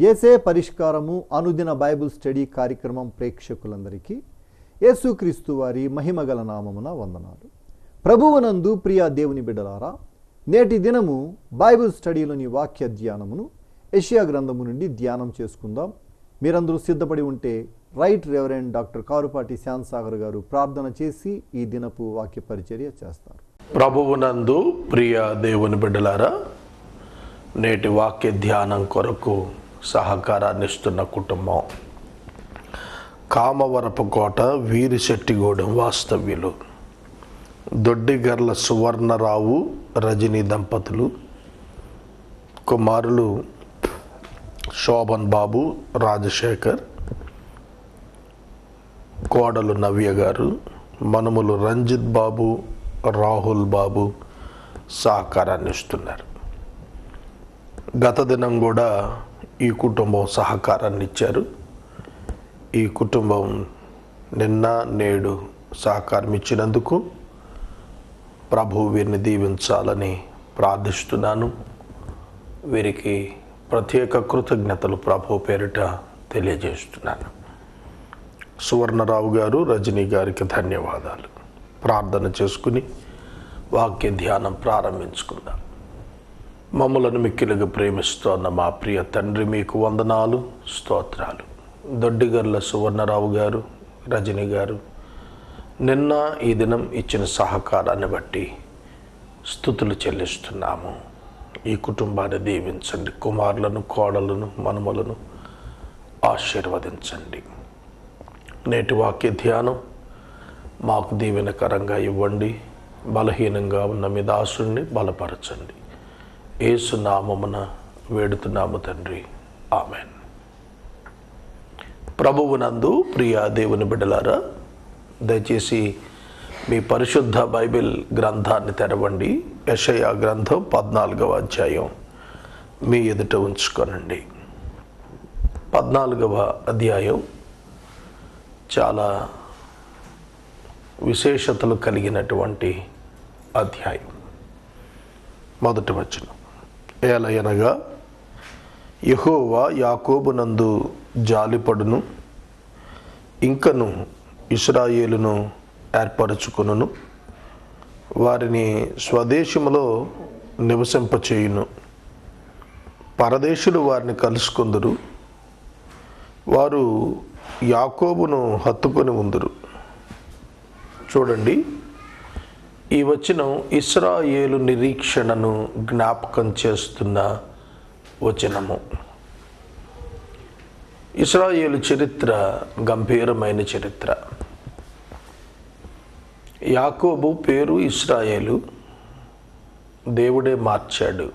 యేసే పరిష్కారము అనుదిన Bible study కార్యక్రమం ప్రేక్షకులందరికీ యేసుక్రీస్తు వారి మహిమగల నామమున వందనాలు. ప్రభువునందు ప్రియ దేవుని బిడ్డలారా, నేటి దినము బైబిల్ స్టడీలోని వాక్య ధ్యానమును యెషయా గ్రంథము నుండి ధ్యానం చేసుకుందాం. మీరందరూ సిద్ధపడి ఉంటే రైట్ రెవరెండ్ డాక్టర్ కారుపాటి శ్యాన్సాగర్ గారు ప్రార్థన చేసి ఈ దినపు వాక్య పరిచర్య చేస్తారు. ప్రభువునందు ప్రియ దేవుని బిడ్డలారా, నేటి వాక్య ధ్యానం కొరకు సహకారాన్ని ఇస్తున్న కుటుంబం కామవరపుకోట వీరిశెట్టిగూడెం వాస్తవ్యులు దొడ్డిగర్ల సువర్ణరావు రజనీ దంపతులు, కుమారులు శోభన్ బాబు రాజశేఖర్, కోడలు నవ్య గారు, మనుములు రంజిత్ బాబు రాహుల్ బాబు సహకారాన్ని ఇస్తున్నారు. గత దినం కూడా ఈ కుటుంబం సహకారాన్ని ఇచ్చారు. ఈ కుటుంబం నిన్న నేడు సహకారం ఇచ్చినందుకు ప్రభు వీరిని దీవించాలని ప్రార్థిస్తున్నాను. వీరికి ప్రత్యేక కృతజ్ఞతలు ప్రభు పేరిట తెలియజేస్తున్నాను. సువర్ణరావు గారు రజనీ గారికి ధన్యవాదాలు. ప్రార్థన చేసుకుని వాక్య ధ్యానం ప్రారంభించుకుందాం. మమ్మలను మిక్కిలుగా ప్రేమిస్తోన్న మా ప్రియ తండ్రి, మీకు వందనాలు, స్తోత్రాలు. దొడ్డిగర్ల సువర్ణరావు గారు రజనీ గారు నిన్న ఈ దినం ఇచ్చిన సహకారాన్ని బట్టి స్తుతులు చెల్లిస్తున్నాము. ఈ కుటుంబాన్ని దీవించండి. కుమారులను, కోడలను, మనుమలను ఆశీర్వదించండి. నేటి వాక్య ధ్యానం మాకు దీవెనకరంగా ఇవ్వండి. బలహీనంగా ఉన్న మీ దాసుని బలపరచండి. యేసు నామమున వేడుతున్నాము తండ్రి, ఆమెన్. ప్రభువునందు ప్రియ దేవుని బిడ్డలారా, దయచేసి మీ పరిశుద్ధ బైబిల్ గ్రంథాన్ని తెరవండి. యెషయా గ్రంథం 14వ అధ్యాయం మీ ఎదుట ఉంచుకోనండి. 14వ అధ్యాయం చాలా విశేషతలు కలిగినటువంటి అధ్యాయం. మొదటి వచనం, ఏలయనగా యెహోవా యాకోబునందు జాలిపడును, ఇంకను ఇశ్రాయేలును ఏర్పరచుకొనును, వారిని స్వదేశములో నివసింపచేయును, పరదేశులు వారిని కలుసుకొందురు, వారు యాకోబును హత్తుకొని ఉందురు. చూడండి, ఈ వచనం ఇశ్రాయేలు నిరీక్షణను జ్ఞాపకం చేస్తున్న వచనము. ఇశ్రాయేలు చరిత్ర గంభీరమైన చరిత్ర. యాకోబు పేరు ఇశ్రాయేలు, దేవుడే మార్చాడు.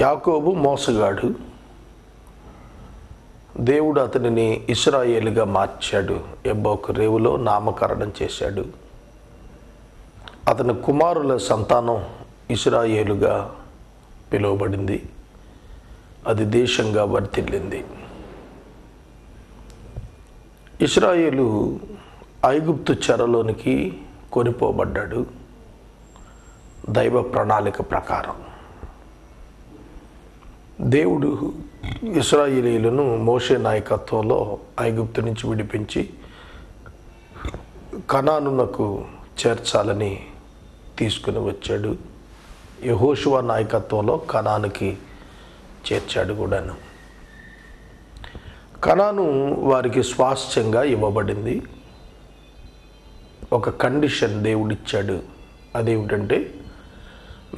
యాకోబు మోసగాడు, దేవుడు అతనిని ఇశ్రాయేలుగా మార్చాడు. ఎబ్బోకు రేవులో నామకరణం చేశాడు. అతని కుమారుల సంతానం ఇశ్రాయేలుగా పిలువబడింది. అది దేశంగా వర్ధిల్లింది. ఇశ్రాయేలు ఐగుప్తు చెరలోనికి కొనిపోబడ్డాడు దైవ ప్రణాళిక ప్రకారం. దేవుడు ఇశ్రాయేలీయులను మోషే నాయకత్వంలో ఐగుప్తు నుంచి విడిపించి కనానునకు చేర్చాలని తీసుకుని వచ్చాడు. యెహోషువ నాయకత్వంలో కనానుకి చేర్చాడు కూడాను. కనాను వారికి స్వాస్థ్యంగా ఇవ్వబడింది. ఒక కండిషన్ దేవుడిచ్చాడు. అదేమిటంటే,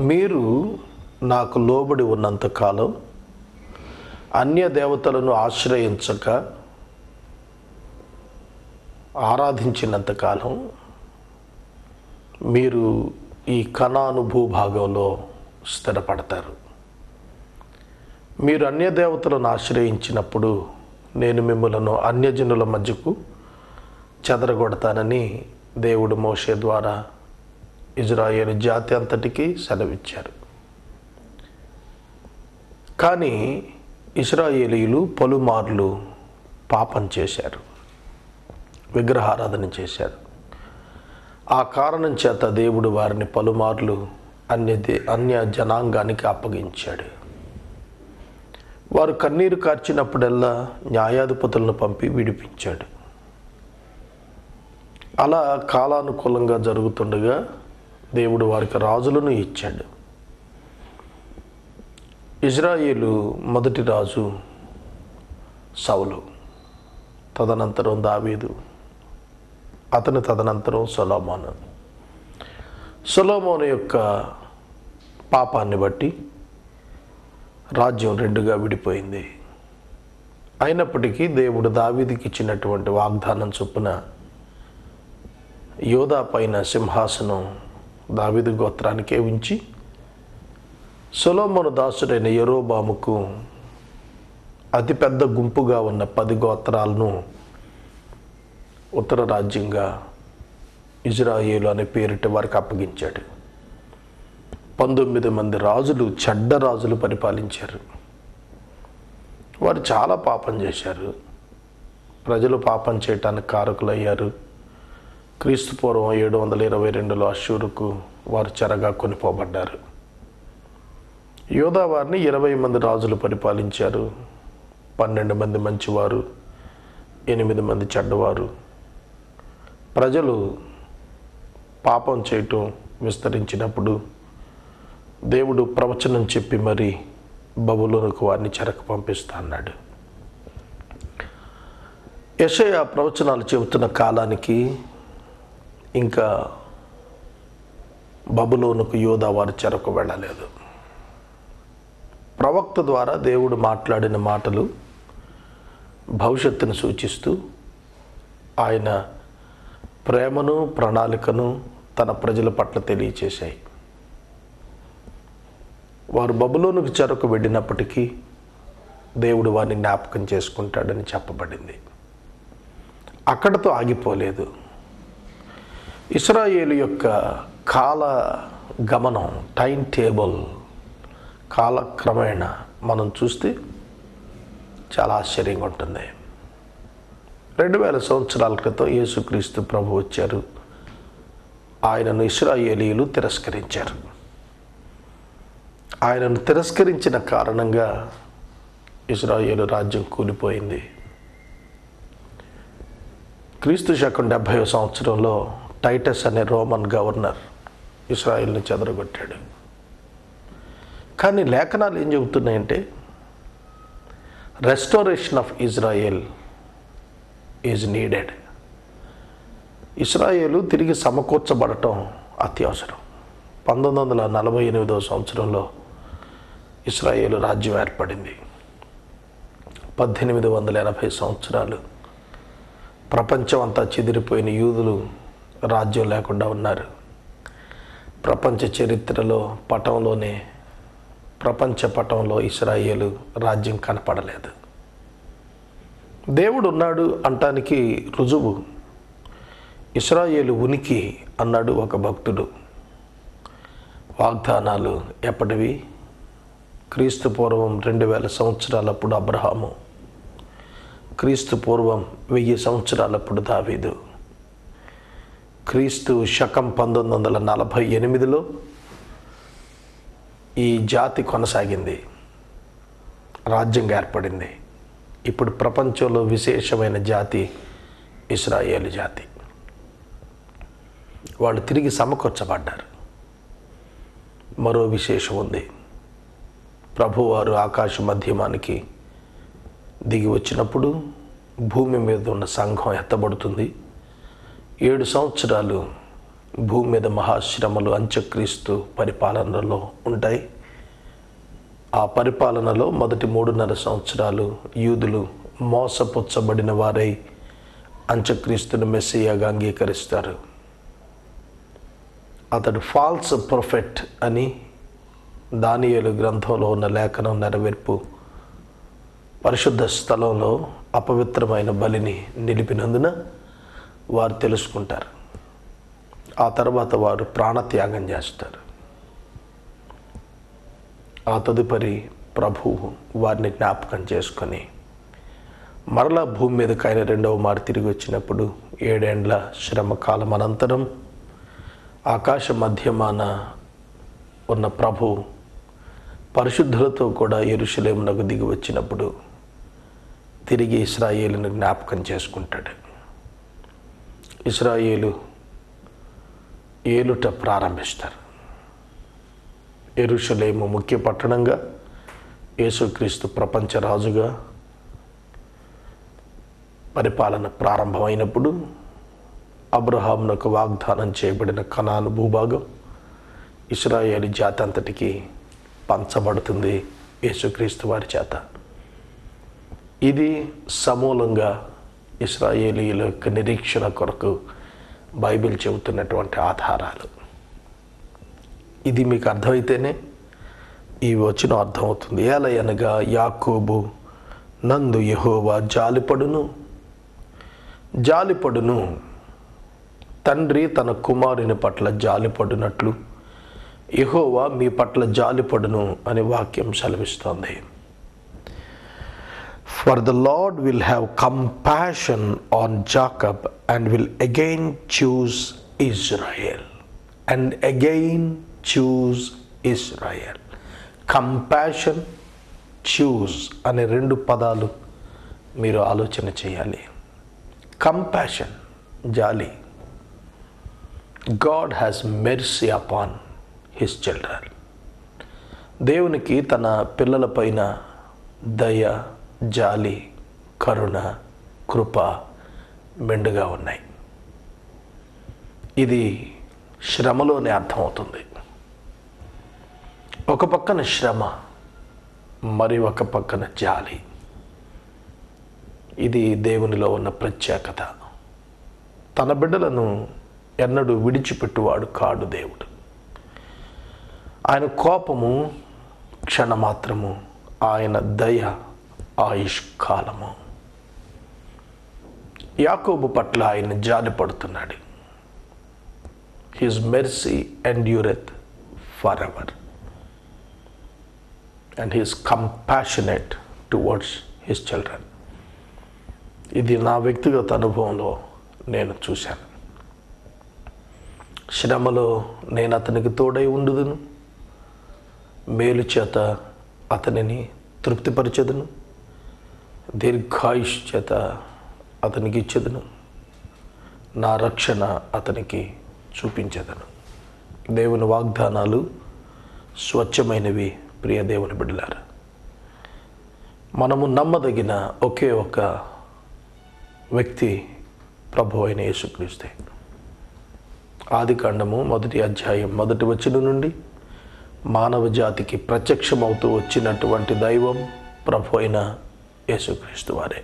మీరు నాకు లోబడి ఉన్నంతకాలం, అన్య దేవతలను ఆశ్రయించక ఆరాధించినంతకాలం మీరు ఈ కనాను భూభాగంలో స్థిరపడతారు. మీరు అన్య దేవతలను ఆశ్రయించినప్పుడు నేను మిమ్మలను అన్యజనుల మధ్యకు చెదరగొడతానని దేవుడు మోషే ద్వారా ఇజ్రాయేలు జాతి అంతటికీ సెలవిచ్చారు. కానీ ఇశ్రాయేలీయులు పలుమార్లు పాపం చేశారు, విగ్రహారాధన చేశారు. ఆ కారణం చేత దేవుడు వారిని పలుమార్లు అన్య జనాంగానికి అప్పగించాడు. వారు కన్నీరు కార్చినప్పుడల్లా న్యాయాధిపతులను పంపి విడిపించాడు. అలా కాలానుకూలంగా జరుగుతుండగా దేవుడు వారికి రాజులను ఇచ్చాడు. ఇజ్రాయేలు మొదటి రాజు సౌలు, తదనంతరం దావీదు, అతని తదనంతరం సొలొమోను యొక్క పాపాన్ని బట్టి రాజ్యం రెండుగా విడిపోయింది. అయినప్పటికీ దేవుడు దావీదుకి ఇచ్చినటువంటి వాగ్దానం చొప్పున యోధా పైన సింహాసనం దావీదు గోత్రానికే ఉంచి సొలొమోను దాసుడైన యెరోబాముకు అతిపెద్ద గుంపుగా ఉన్న 10 గోత్రాలను ఉత్తర రాజ్యంగా ఇజ్రాయేలు అనే పేరిట వారికి అప్పగించాడు. 19 మంది రాజులు, చెడ్డ రాజులు పరిపాలించారు. వారు చాలా పాపం చేశారు. ప్రజలు పాపం చేయటానికి కారకులయ్యారు. క్రీస్తు పూర్వం 722లో అష్షూరుకు వారు చెరగా కొనిపోబడ్డారు. యోధా వారిని 20 మంది రాజులు పరిపాలించారు. 12 మంది మంచివారు, 8 మంది చెడ్డవారు. ప్రజలు పాపం చేయటం విస్తరించినప్పుడు దేవుడు ప్రవచనం చెప్పి మరి బబులోనుకు వారిని చెరకు పంపిస్తా అన్నాడు. యెషయా ప్రవచనాలు చెబుతున్న కాలానికి ఇంకా బబులోనుకు యోధా వారి చెరకు వెళ్ళలేదు. ప్రవక్త ద్వారా దేవుడు మాట్లాడిన మాటలు భవిష్యత్తును సూచిస్తూ ఆయన ప్రేమను, ప్రణాళికను తన ప్రజల పట్ల తెలియచేశాయి. వారు బబులోనుకు చెరకు వెళ్ళినప్పటికీ దేవుడు వారిని జ్ఞాపకం చేసుకుంటాడని చెప్పబడింది. అక్కడతో ఆగిపోలేదు. ఇశ్రాయేలు యొక్క కాల గమనం, టైం టేబుల్ కాలక్రమేణా మనం చూస్తే చాలా ఆశ్చర్యంగా ఉంటుంది. 2000 సంవత్సరాల క్రితం యేసుక్రీస్తు ప్రభు వచ్చారు. ఆయనను ఇశ్రాయేలీయులు తిరస్కరించారు. ఆయనను తిరస్కరించిన కారణంగా ఇశ్రాయేలు రాజ్యం కూలిపోయింది. క్రీస్తు శకం 70వ సంవత్సరంలో టైటస్ అనే రోమన్ గవర్నర్ ఇశ్రాయేల్ని చెదరగొట్టాడు. కానీ లేఖనాలు ఏం చెబుతున్నాయంటే restoration of Israel is needed. ఇశ్రాయేలు తిరిగి సమకూర్చబడటం అత్యవసరం. 1948వ సంవత్సరంలో ఇశ్రాయేలు రాజ్యం ఏర్పడింది. 1880 సంవత్సరాలు ప్రపంచం అంతా చెదిరిపోయిన యూదులు రాజ్యం లేకుండా ఉన్నారు. ప్రపంచ చరిత్రలో ప్రపంచ పటంలో ఇశ్రాయేలు రాజ్యం కనపడలేదు. దేవుడు ఉన్నాడు అంటానికి రుజువు ఇశ్రాయేలు ఉనికి అన్నాడు ఒక భక్తుడు. వాగ్దానాలు ఎప్పటివి? క్రీస్తు పూర్వం 2000 సంవత్సరాలప్పుడు అబ్రహాము, క్రీస్తు పూర్వం 1000 సంవత్సరాలప్పుడు దావీదు, క్రీస్తు శకం 1948లో ఈ జాతి కొనసాగింది, రాజ్యంగా ఏర్పడింది. ఇప్పుడు ప్రపంచంలో విశేషమైన జాతి ఇశ్రాయేలు జాతి. వాళ్ళు తిరిగి సమకూర్చబడ్డారు. మరో విశేషం ఉంది. ప్రభువారు ఆకాశ మధ్యమానికి దిగి వచ్చినప్పుడు భూమి మీద ఉన్న సంఘం ఎత్తబడుతుంది. 7 సంవత్సరాలు భూమి మీద మహాశ్రమలు అంత్యక్రీస్తు పరిపాలనలో ఉంటాయి. ఆ పరిపాలనలో మొదటి 3.5 సంవత్సరాలు యూదులు మోసపుచ్చబడిన వారై అంత్యక్రీస్తును మెస్సియాగా అంగీకరిస్తారు. అతడు ఫాల్స్ ప్రొఫెట్ అని దానియేలు గ్రంథంలో ఉన్న లేఖనం నెరవేర్పు. పరిశుద్ధ స్థలంలో అపవిత్రమైన బలిని నిలిపినందున వారు తెలుసుకుంటారు. ఆ తర్వాత వారు ప్రాణత్యాగం చేస్తారు. ఆ తదుపరి ప్రభువు వారిని జ్ఞాపకం చేసుకొని మరలా భూమి మీదకి ఆయన 2వ మారు తిరిగి వచ్చినప్పుడు 7 ఏండ్ల శ్రమ కాలం అనంతరం ఆకాశ మధ్యమాన ఉన్న ప్రభు పరిశుద్ధులతో కూడా యెరూషలేమునకు దిగి వచ్చినప్పుడు తిరిగి ఇశ్రాయేలును జ్ఞాపకం చేసుకుంటాడు. ఇశ్రాయేలు ఏలుట ప్రారంభిస్తారు. యెరూషలేము ముఖ్య పట్టణంగా, యేసుక్రీస్తు ప్రపంచ రాజుగా పరిపాలన ప్రారంభమైనప్పుడు అబ్రహామునకు వాగ్దానం చేయబడిన కనాను భూభాగం ఇశ్రాయేలు జాతి అంతటికి పంచబడుతుంది యేసుక్రీస్తు వారి చేత. ఇది సమూలంగా ఇశ్రాయేలీయుల యొక్క నిరీక్షణ కొరకు బైబిల్ చెబుతున్నటువంటి ఆధారాలు. ఇది మీకు అర్థమైతేనే ఈ వచనం అర్థమవుతుంది. ఏలయనగా యాకోబు నందు యెహోవా జాలిపడును, తండ్రి తన కుమారుని పట్ల జాలిపడినట్లు యెహోవా మీ పట్ల జాలిపడును అని వాక్యం సెలవిస్తోంది. For the Lord will have compassion on Jacob and will again choose Israel. And again choose Israel. Compassion, choose అనే రెండు పదాలు మీరు ఆలోచన చేయాలి. కంపాషన్, జాలి. God has mercy upon his children. దేవునికి తన పిల్లల పైన దయ, జాలి, కరుణ, కృప మెండుగా ఉన్నాయి. ఇది శ్రమలోనే అర్థమవుతుంది. ఒక పక్కన శ్రమ, మరి ఒక పక్కన జాలి. ఇది దేవునిలో ఉన్న ప్రత్యేకత. తన బిడ్డలను ఎన్నడూ విడిచిపెట్టువాడు కాడు దేవుడు. ఆయన కోపము క్షణమాత్రము, ఆయన దయ ఆయుష్కాలము. యాకోబు పట్ల ఆయన జాలి పడుతున్నాడు. His mercy endureth for ever and his compassionate towards his children. ఇది నా వ్యక్తిగత అనుభవంలో నేను చూశాను. శ్రమలో నేను అతనికి తోడై ఉండుదును, మేలు చేత అతనిని తృప్తిపరచెదను, దీర్ఘాయుష్ చేత అతనికి ఇచ్చేదను, నా రక్షణ అతనికి చూపించేదను. దేవుని వాగ్దానాలు స్వచ్ఛమైనవి. ప్రియ దేవుని బిడ్డలారా, మనము నమ్మదగిన ఒకే ఒక వ్యక్తి ప్రభు అయిన యేసుక్రీస్తే. ఆదికాండము 1వ అధ్యాయం 1వ వచనం నుండి మానవ జాతికి ప్రత్యక్షమవుతూ వచ్చినటువంటి దైవం ప్రభు అయిన యేసుక్రీస్తు వారే.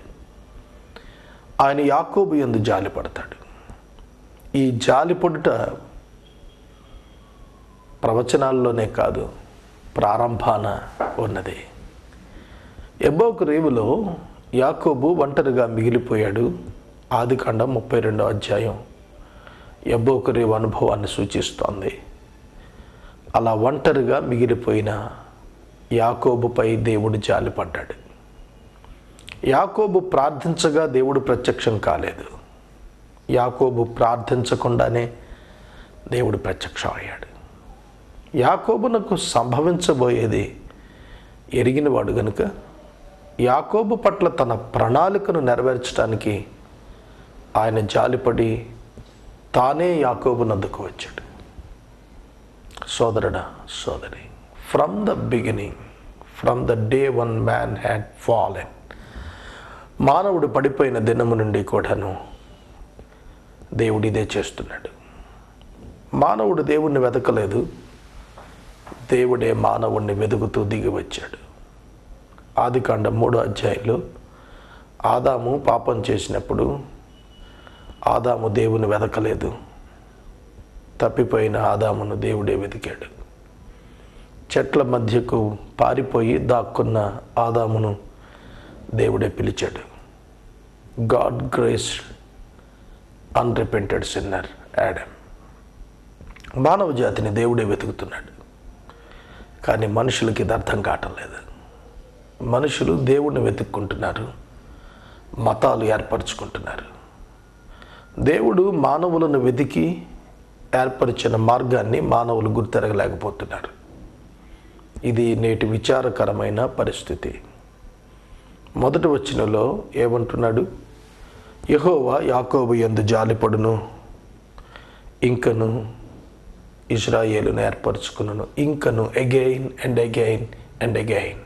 ఆయన యాకోబు యందు జాలి పడతాడు. ఈ జాలి పడుట ప్రవచనాల్లోనే కాదు, ప్రారంభాన ఉన్నది. ఎబ్బోకు రేవులో యాకోబు ఒంటరిగా మిగిలిపోయాడు. ఆదికాండం 32వ అధ్యాయం ఎబ్బోకు రేవు అనుభవాన్ని సూచిస్తోంది. అలా ఒంటరిగా మిగిలిపోయిన యాకోబుపై దేవుడు జాలిపడ్డాడు. యాకోబు ప్రార్థించగా దేవుడు ప్రత్యక్షం కాలేదు. యాకోబు ప్రార్థించకుండానే దేవుడు ప్రత్యక్షం అయ్యాడు. యాకోబునకు సంభవించబోయేది ఎరిగినవాడు గనుక యాకోబు పట్ల తన ప్రణాళికను నెరవేర్చడానికి ఆయన జాలిపడి తానే యాకోబునందుకు వచ్చాడు. సోదరుడా, సోదరి, from the beginning, from the day one man had fallen, మానవుడు పడిపోయిన దినము నుండి కూడాను దేవుడు ఇదే చేస్తున్నాడు. మానవుడు దేవుణ్ణి వెతకలేదు, దేవుడే మానవుణ్ణి వెతుకుతూ దిగి వచ్చాడు. ఆదికాండం 3వ అధ్యాయంలో ఆదాము పాపం చేసినప్పుడు ఆదాము దేవుని వెతకలేదు. తప్పిపోయిన ఆదామును దేవుడే వెతికాడు. చెట్ల మధ్యకు పారిపోయి దాక్కున్న ఆదామును దేవుడే పిలిచాడు. God grace unrepented sinner Adam. మానవ జాతిని దేవుడే వెతుకుతున్నాడు. కానీ మనుషులకి ఇది అర్థం కావటం లేదు. మనుషులు దేవుణ్ణి వెతుక్కుంటున్నారు, మతాలు ఏర్పరచుకుంటున్నారు. దేవుడు మానవులను వెతికి ఏర్పరిచిన మార్గాన్ని మానవులు గుర్తెరగలేకపోతున్నారు. ఇది నేటి విచారకరమైన పరిస్థితి. మొదటి వచనంలో ఏమంటున్నాడు? యెహోవా యాకోబు యందు జాలిపడును, ఇంకను ఇశ్రాయేలును ఏర్పరచుకును. ఇంకను again and again and again,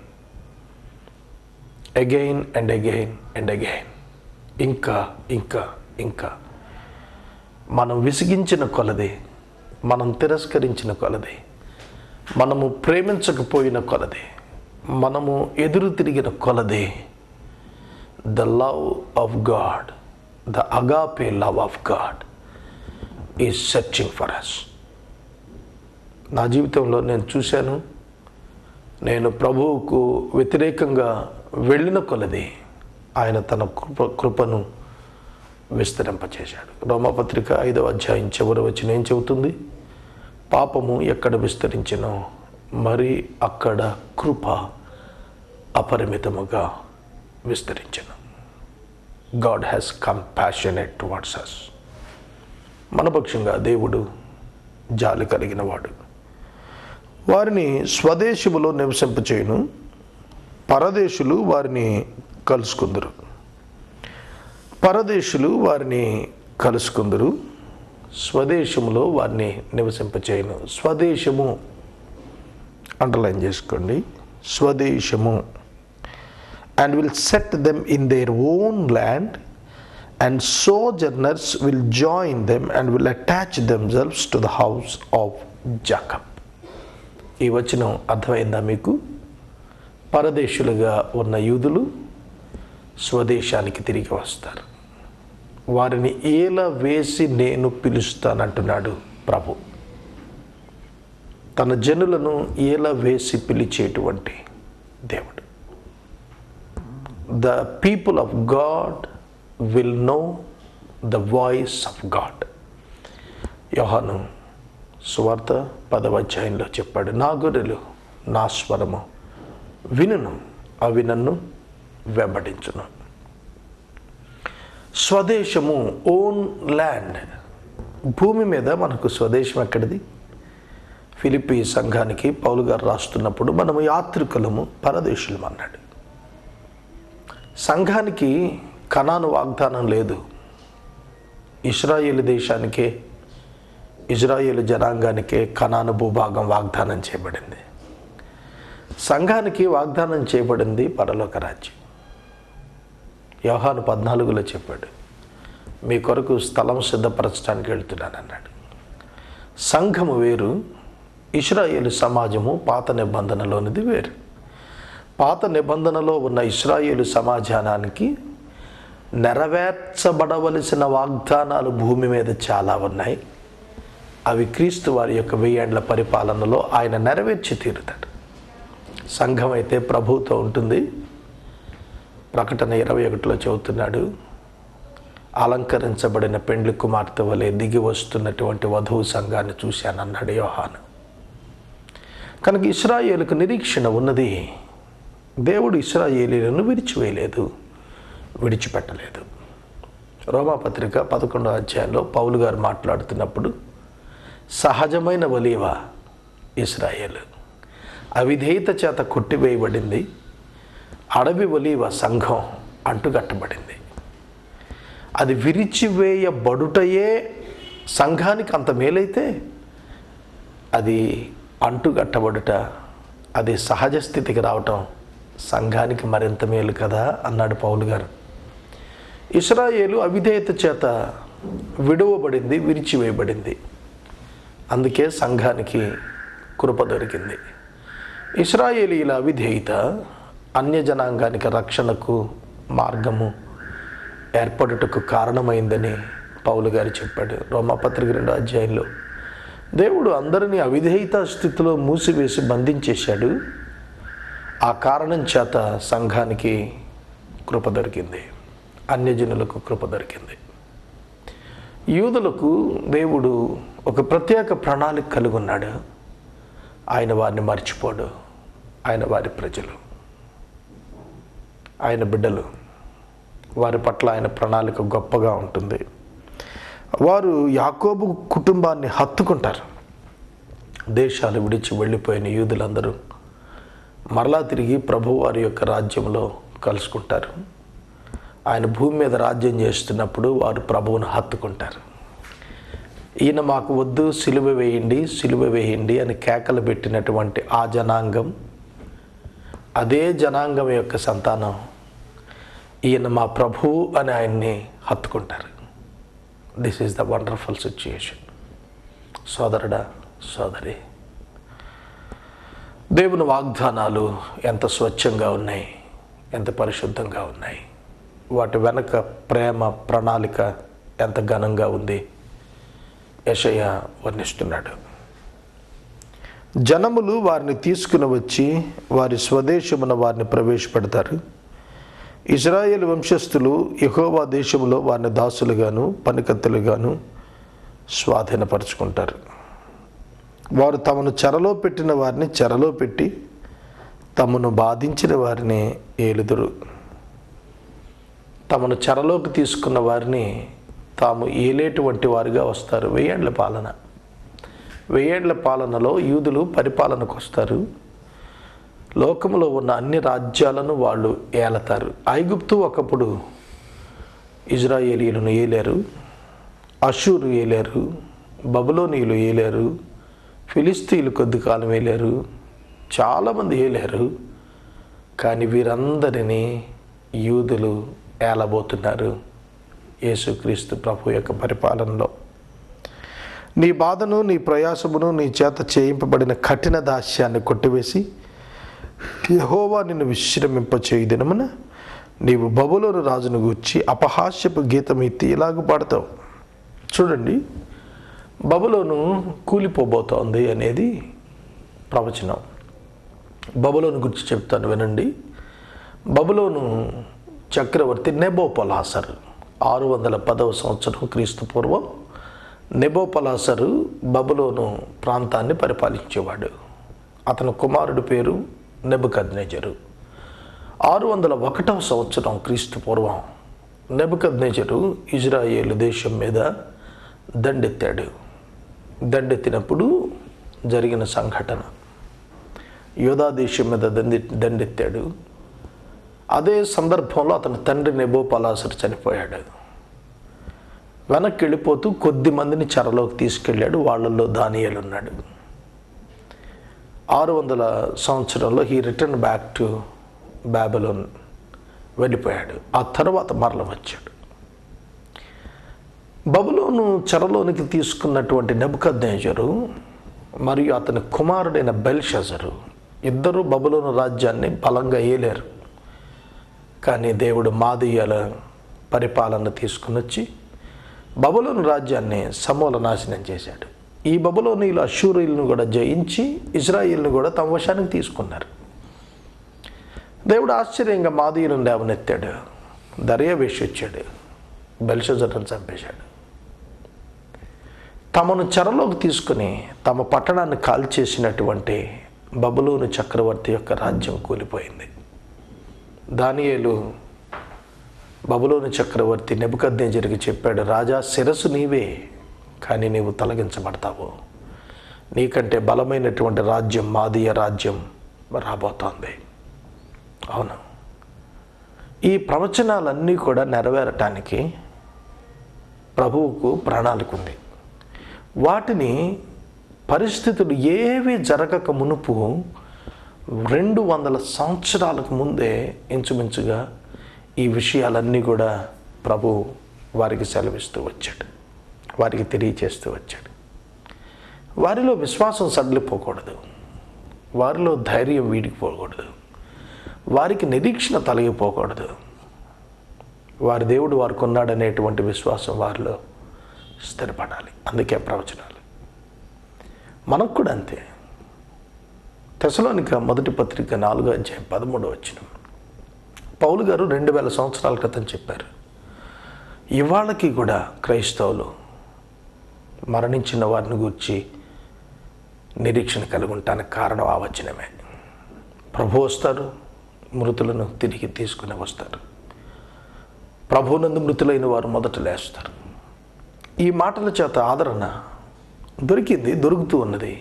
again and again and again, ఇంకా ఇంకా ఇంకా. మనం విసిగించిన కొలది, మనం తిరస్కరించిన కొలది, మనము ప్రేమించకపోయిన కొలది, మనము ఎదురు తిరిగిన కొలది, the love of God, the agape love of God is searching for us. నా జీవితంలో నేను చూశాను, నేను ప్రభువుకు వ్యతిరేకంగా వెళ్ళిన కొలది ఆయన తన కృపను విస్తరింపచేశాడు. రోమాపత్రిక 5వ అధ్యాయం చివరి వచనం ఏం చెబుతుంది? పాపము ఎక్కడ విస్తరించినో మరి అక్కడ కృప అపరిమితముగా విస్తరించెను. God has compassionate towards us. మన పక్షంగా దేవుడు జాలి కలిగిన వాడు. వారిని స్వదేశములో నివసింపచేయును, పరదేశులు వారిని కలుసుకుందరు. పరదేశులు వారిని కలుసుకుందరు, స్వదేశములో వారిని నివసింపచేయును. స్వదేశము అండర్లైన్ చేసుకోండి, స్వదేశము. And will set them in their own land and sojourners will join them and will attach themselves to the house of Jacob. ఈ వచనం అర్థమైందా మీకు? పరదేశులుగా ఉన్న యూదులు స్వదేశానికి తిరిగి వస్తారు. వారిని ఏల వేసి నేను పిలుస్తానంటున్నాడు ప్రభు. తన జనులను ఏల వేసి పిలిచేటువంటి దేవుడు. The people of God will know the voice of God. యోహాను సువార్త 10వ అధ్యాయంలో చెప్పాడు, నా గొర్రెలు నా స్వరము వినును, అవి నన్ను వెంబడించును. స్వదేశము, ఓన్ ల్యాండ్. భూమి మీద మనకు స్వదేశం ఎక్కడిది? ఫిలిప్పీ సంఘానికి పౌలు గారు రాస్తున్నప్పుడు మనము యాత్రికులము, పరదేశులము అన్నాడు. సంఘానికి కనాను వాగ్దానం లేదు. ఇశ్రాయేలు దేశానికే, ఇజ్రాయేలు జనాంగానికే కనాను భూభాగం వాగ్దానం చేయబడింది. సంఘానికి వాగ్దానం చేయబడింది పరలోక రాజ్యం. యోహాను 14లో చెప్పాడు, మీ కొరకు స్థలం సిద్ధపరచడానికి వెళ్తున్నాను అన్నాడు. సంఘము వేరు, ఇశ్రాయేలు సమాజము పాత నిబంధనలోనిది వేరు. పాత నిబంధనలో ఉన్న ఇశ్రాయేలు సమాజానికి నెరవేర్చబడవలసిన వాగ్దానాలు భూమి మీద చాలా ఉన్నాయి. అవి క్రీస్తు వారి యొక్క 1000 ఏండ్ల పరిపాలనలో ఆయన నెరవేర్చి తీరుతాడు. సంఘం అయితే ప్రభువుతో ఉంటుంది. ప్రకటన 21లో చెబుతున్నాడు, అలంకరించబడిన పెండ్లి కుమార్తె వలె దిగి వస్తున్నటువంటి వధువు సంఘాన్ని చూశానన్నాడు యోహాను. కనుక ఇశ్రాయేలుకు నిరీక్షణ ఉన్నది. దేవుడు ఇశ్రాయేలీలను విడిచివేయలేదు, విడిచిపెట్టలేదు. రోమాపత్రిక 11వ అధ్యాయంలో పౌలు గారు మాట్లాడుతున్నప్పుడు, సహజమైన ఒలీవ ఇశ్రాయేలు అవిధేయత చేత కొట్టివేయబడింది, అడవి ఒలీవ సంఘం అంటుగట్టబడింది. అది విరిచివేయబడుటయే సంఘానికి అంత మేలైతే, అది అంటుగట్టబడుట, అది సహజ స్థితికి రావటం సంఘానికి మరింత మేలు కదా అన్నాడు పౌలు గారు. ఇశ్రాయేలు అవిధేయత చేత విడువబడింది, విరిచివేయబడింది. అందుకే సంఘానికి కృప దొరికింది. ఇశ్రాయేలీల అవిధేయత అన్యజనాంగానికి రక్షణకు మార్గము ఏర్పడుటకు కారణమైందని పౌలు గారు చెప్పాడు. రోమాపత్రిక 2వ అధ్యాయంలో దేవుడు అందరినీ అవిధేయత స్థితిలో మూసివేసి బంధించేశాడు. ఆ కారణం చేత సంఘానికి కృప దొరికింది, అన్యజనులకు కృప దొరికింది. యూదులకు దేవుడు ఒక ప్రత్యేక ప్రణాళిక కలిగి ఉన్నాడు. ఆయన వారిని మర్చిపోడు. ఆయన వారి ప్రజలు, ఆయన బిడ్డలు. వారి పట్ల ఆయన ప్రణాళిక గొప్పగా ఉంటుంది. వారు యాకోబు కుటుంబాన్ని హత్తుకుంటారు. దేశాలు విడిచి వెళ్ళిపోయిన యూదులందరూ మరలా తిరిగి ప్రభువారి యొక్క రాజ్యంలో కలుసుకుంటారు. ఆయన భూమి మీద రాజ్యం చేస్తున్నప్పుడు వారు ప్రభువును హత్తుకుంటారు. ఈయన మాకు వద్దు, సిలువ వేయండి, సిలువ వేయండి అని కేకలు పెట్టినటువంటి ఆ జనాంగం, అదే జనాంగం యొక్క సంతానం ఈయన మా ప్రభువు అని ఆయన్ని హత్తుకుంటారు. This is the wonderful situation. సోదరుడా, సోదరి, దేవుని వాగ్దానాలు ఎంత స్వచ్ఛంగా ఉన్నాయి, ఎంత పరిశుద్ధంగా ఉన్నాయి. వాటి వెనక ప్రేమ ప్రణాళిక ఎంత ఘనంగా ఉంది యెషయా వర్ణిస్తున్నాడు. జనములు వారిని తీసుకుని వచ్చి వారి స్వదేశమున వారిని ప్రవేశపెడతారు. ఇశ్రాయేలు వంశస్థులు యెహోవా దేశంలో వారిని దాసులుగాను పనికత్తులుగాను స్వాధీనపరుచుకుంటారు. వారు తమను చెరలో పెట్టిన వారిని చెరలో పెట్టి తమను బాధించిన వారిని ఏలుదురు. తమను చెరలోకి తీసుకున్న వారిని తాము ఏలేటువంటి వారిగా వస్తారు. 1000 ఏళ్ల పాలన. 1000 ఏళ్ల పాలనలో యూదులు పరిపాలనకు వస్తారు. లోకంలో ఉన్న అన్ని రాజ్యాలను వాళ్ళు ఏలతారు. ఐగుప్తు ఒకప్పుడు ఇజ్రాయేలీయులను ఏలారు, అషూరు ఏలారు, బబులోనీయులు ఏలారు, ఫిలిస్తీన్లు కొద్ది కాలం ఏలారు, చాలామంది ఏలారు. కానీ వీరందరినీ యూదులు ఏలబోతున్నారు యేసుక్రీస్తు ప్రభు యొక్క పరిపాలనలో. నీ బాధను, నీ ప్రయాసమును, నీ చేత చేయింపబడిన కఠిన దాస్యాన్ని కొట్టివేసి యెహోవా నిన్ను విశ్రమింపచేయు దినమున నీవు బబులోను రాజును గూర్చి అపహాస్యపు గీతం ఎత్తి ఇలాగ పాడతావు. చూడండి, బబులోను కూలిపోబోతోంది అనేది ప్రవచనం. బబులోను గురించి చెప్తాను వినండి. బబులోను చక్రవర్తి నెబోపలాసర్ 610వ సంవత్సరం క్రీస్తు పూర్వం నెబోపలాసరు బబులోను ప్రాంతాన్ని పరిపాలించేవాడు. అతని కుమారుడి పేరు నెబుకద్నెజరు. 601వ సంవత్సరం క్రీస్తు పూర్వం నెబుకద్నెజరు ఇజ్రాయేలు దేశం మీద దండెత్తాడు. దండెత్తినప్పుడు జరిగిన సంఘటన, యూదా దేశం మీద దండెత్తాడు. అదే సందర్భంలో అతని తండ్రి నెబోపలాసరు చనిపోయాడు. వెనక్కి వెళ్ళిపోతూ కొద్ది మందిని చెరలోకి తీసుకెళ్ళాడు. వాళ్ళల్లో దానియేలు ఉన్నాడు. 600 సంవత్సరంలో he return back to Babylon వెళ్ళిపోయాడు. ఆ తర్వాత మరల వచ్చాడు. బబులోను చెరలోనికి తీసుకున్నటువంటి నెబుకద్నెజరు మరియు అతని కుమారుడైన బెల్షజరు ఇద్దరు బబులోను రాజ్యాన్ని బలంగా ఏలారు. కానీ దేవుడు మాదీయుల పరిపాలన తీసుకుని వచ్చి బబులోను రాజ్యాన్ని సమూల నాశనం చేశాడు. ఈ బబులోనీయులు అష్షూరీయులను కూడా జయించి ఇజ్రాయిల్ను కూడా తమ వశానికి తీసుకున్నారు. దేవుడు ఆశ్చర్యంగా మాదీయులను లేవనెత్తాడు. దర్యావేషు వచ్చాడు, బెల్షజర్ను చంపేశాడు. తమను చెరలోకి తీసుకుని తమ పట్టణాన్ని కాల్చేసినటువంటి బబులోను చక్రవర్తి యొక్క రాజ్యం కూలిపోయింది. దానియేలు బబులోను చక్రవర్తి నెబుకద్నెజరుకి చెప్పాడు, రాజా శిరస్సు నీవే, కానీ నీవు తొలగించబడతావు. నీకంటే బలమైనటువంటి రాజ్యం మాదీయ రాజ్యం రాబోతోంది. అవును, ఈ ప్రవచనాలన్నీ కూడా నెరవేరటానికి ప్రభువుకు ప్రణాళిక ఉంది. వాటిని పరిస్థితులు ఏవి జరగక మునుపు 200 సంవత్సరాలకు ముందే ఇంచుమించుగా ఈ విషయాలన్నీ కూడా ప్రభు వారికి సెలవిస్తూ వచ్చాడు, వారికి తెలియచేస్తూ వచ్చాడు. వారిలో విశ్వాసం సడలిపోకూడదు, వారిలో ధైర్యం వీడికిపోకూడదు, వారికి నిరీక్షణ తొలగిపోకూడదు. వారి దేవుడు వారికి ఉన్నాడనేటువంటి విశ్వాసం వారిలో స్థిరపడాలి. అందుకే ప్రవచనాలు. మనకు కూడా అంతే. తెసలోనిక మొదటి పత్రిక 4:13 పౌలు గారు 2000 సంవత్సరాల క్రితం చెప్పారు, ఇవాళకి కూడా క్రైస్తవులు మరణించిన వారిని గూర్చి నిరీక్షణ కలిగి ఉండటానికి కారణం ఆ వచనమే. ప్రభు వస్తారు, మృతులను తిరిగి తీసుకుని వస్తారు. ప్రభువునందు మృతులైన వారు మొదట లేస్తారు. ఈ మాటల చేత ఆదరణ దొరికింది, దొరుకుతూ ఉన్నది,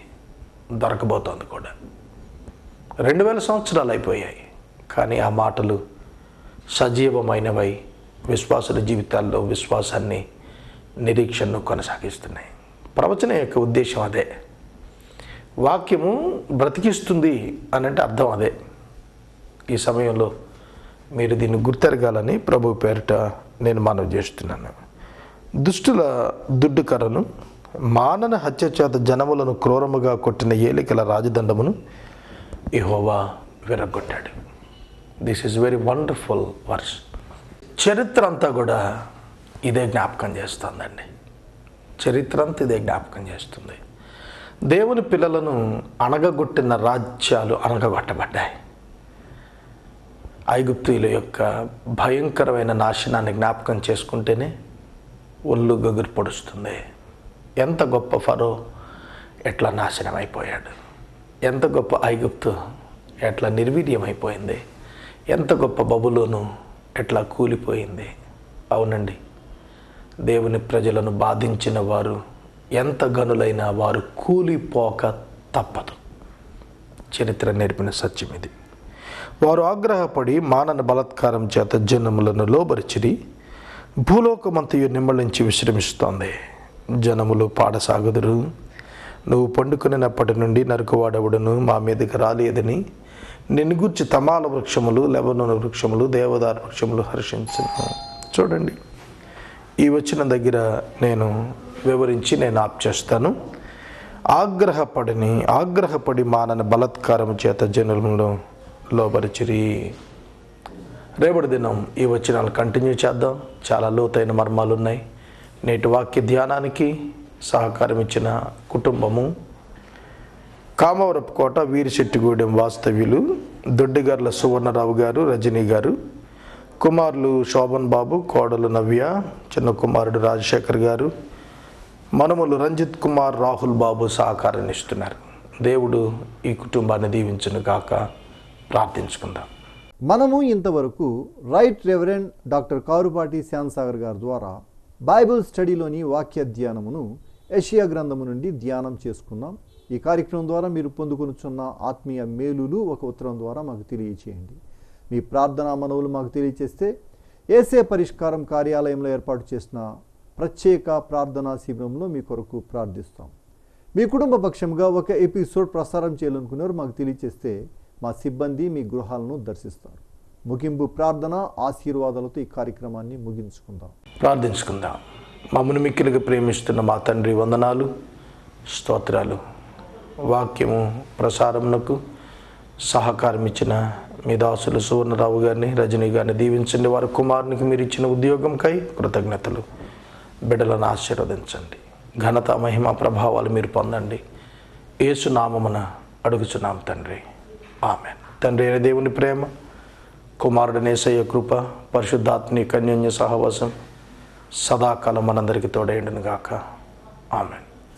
దొరకబోతోంది కూడా. 2000 సంవత్సరాలు అయిపోయాయి. కానీ ఆ మాటలు సజీవమైనవై విశ్వాసుల జీవితాల్లో విశ్వాసాన్ని, నిరీక్షణను కొనసాగిస్తున్నాయి. ప్రవచనం యొక్క ఉద్దేశం అదే. వాక్యము బ్రతికిస్తుంది అని అంటే అర్థం అదే. ఈ సమయంలో మీరు దీన్ని గుర్తెరగాలని ప్రభు పేరిట నేను మనవి చేస్తున్నాను. దుష్టుల దుడ్డుకర్రను, మానన హత్య చేత జనములను క్రూరముగా కొట్టిన ఏలికల రాజదండమును యెహోవా విరగొట్టాడు. This is very wonderful verse. చరిత్ర అంతా కూడా ఇదే జ్ఞాపకం చేస్తుందండి. చరిత్ర అంతా ఇదే జ్ఞాపకం చేస్తుంది. దేవుని పిల్లలను అణగగొట్టిన రాజ్యాలు అణగగొట్టబడ్డాయి. ఐగుప్తీయుల యొక్క భయంకరమైన నాశనాన్ని జ్ఞాపకం చేసుకుంటేనే ఒళ్ళు గగురు పొడుస్తుంది. ఎంత గొప్ప ఫరో ఎట్లా నాశనం అయిపోయాడు, ఎంత గొప్ప ఐగుప్తు ఎట్లా నిర్వీర్యమైపోయింది, ఎంత గొప్ప బబులోను ఎట్లా కూలిపోయింది. అవునండి, దేవుని ప్రజలను బాధించిన వారు ఎంత గనులైన వారు కూలిపోక తప్పదు. చరిత్ర నేర్పిన సత్యం ఇది. వారు ఆగ్రహపడి మానన బలాత్కారం చేత జనములను లోబరిచిరి. భూలోకమంతయు నిమ్మళించి విశ్రమిస్తోంది. జనములు పాడసాగుదురు. నువ్వు పండుకొనినప్పటి నుండి నరుకువాడెవడును మా మీదకి రాలేదని నిన్ను గూర్చి తమాల వృక్షములు, లెబనోను వృక్షములు, దేవదారు వృక్షములు హర్షించును. చూడండి, ఈ వచ్చిన దగ్గర నేను వివరించి నేను ఆప్ చేస్తాను. ఆగ్రహపడి మానన బలాత్కారం చేత జనులను లోబరిచిరి. రేపటి దినం ఈ వచనాలు కంటిన్యూ చేద్దాం. చాలా లోతైన మర్మాలు ఉన్నాయి. నేటి వాక్య ధ్యానానికి సహకారం ఇచ్చిన కుటుంబము కామవరపు కోట వీరిశెట్టిగూడెం వాస్తవ్యులు దొడ్డిగర్ల సువర్ణరావు గారు, రజనీ గారు, కుమారులు శోభన్ బాబు, కోడలు నవ్య, చిన్న కుమారుడు రాజశేఖర్ గారు, మనుమలు రంజిత్ కుమార్, రాహుల్ బాబు సహకారాన్ని ఇస్తున్నారు. దేవుడు ఈ కుటుంబాన్ని దీవించును గాక. ప్రార్థించుకుందాం. మనము ఇంతవరకు రైట్ రెవరెండ్ డాక్టర్ కారుపాటి శ్యామ్సాగర్ గారి ద్వారా బైబిల్ స్టడీలోని వాక్య ధ్యానమును యెషయా గ్రంథము నుండి ధ్యానం చేసుకున్నాం. ఈ కార్యక్రమం ద్వారా మీరు పొందుకొనుచున్న ఆత్మీయ మేలులు ఒక ఉత్తరం ద్వారా మాకు తెలియచేయండి. మీ ప్రార్థనా మనవులు మాకు తెలియచేస్తే ఏసే పరిష్కారం కార్యాలయంలో ఏర్పాటు చేసిన ప్రత్యేక ప్రార్థనా శిబిరంలో మీ కొరకు ప్రార్థిస్తాం. మీ కుటుంబ పక్షంగా ఒక ఎపిసోడ్ ప్రసారం చేయాలనుకునేవారు మాకు తెలియచేస్తే మా సిబ్బంది మీ గృహాలను దర్శిస్తారు. ముగింపు ప్రార్థన ఆశీర్వాదాలతో ఈ కార్యక్రమాన్ని ప్రార్థించుకుందాం. మమ్మల్ని మిక్కిలిగా ప్రేమిస్తున్న మా తండ్రి, వందనాలు, స్తోత్రాలు. వాక్యము ప్రసారమునకు సహకారం ఇచ్చిన మీ దాసులు సువర్ణరావు గారిని, రజనీ గారిని దీవించండి. వారి కుమారునికి మీరు ఇచ్చిన ఉద్యోగంకై కృతజ్ఞతలు. బిడ్డలను ఆశీర్వదించండి. ఘనత, మహిమ, ప్రభావాలు మీరు పొందండి. యేసు నామమున అడుగుచున్నాం తండ్రి, ఆమేన్. తండ్రి అయిన దేవుని ప్రేమ, కుమారుడైన యేసయ్య కృప, పరిశుద్ధాత్మ కన్యోన్య సహవాసం సదాకాలం మనందరికీ తోడైండును గాక. ఆమేన్.